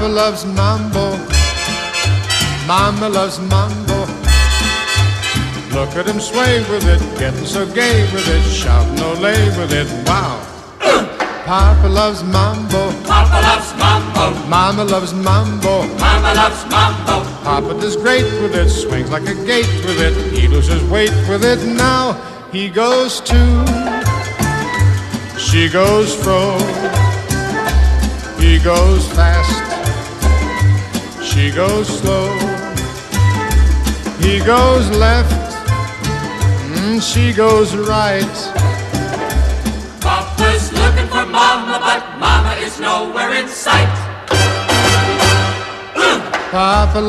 Papa loves mambo, Mama loves mambo. Look at him sway with it, getting so gay with it, shouting olay with it, wow. Papa loves mambo, Papa loves mambo, Mama loves mambo, Mama loves mambo. Papa does great with it, swings like a gate with it, he loses weight with it. Now he goes to, she goes fro, he goes fast, she goes slow, he goes left, she goes right. Papa's looking for Mama, but Mama is nowhere in sight. Papa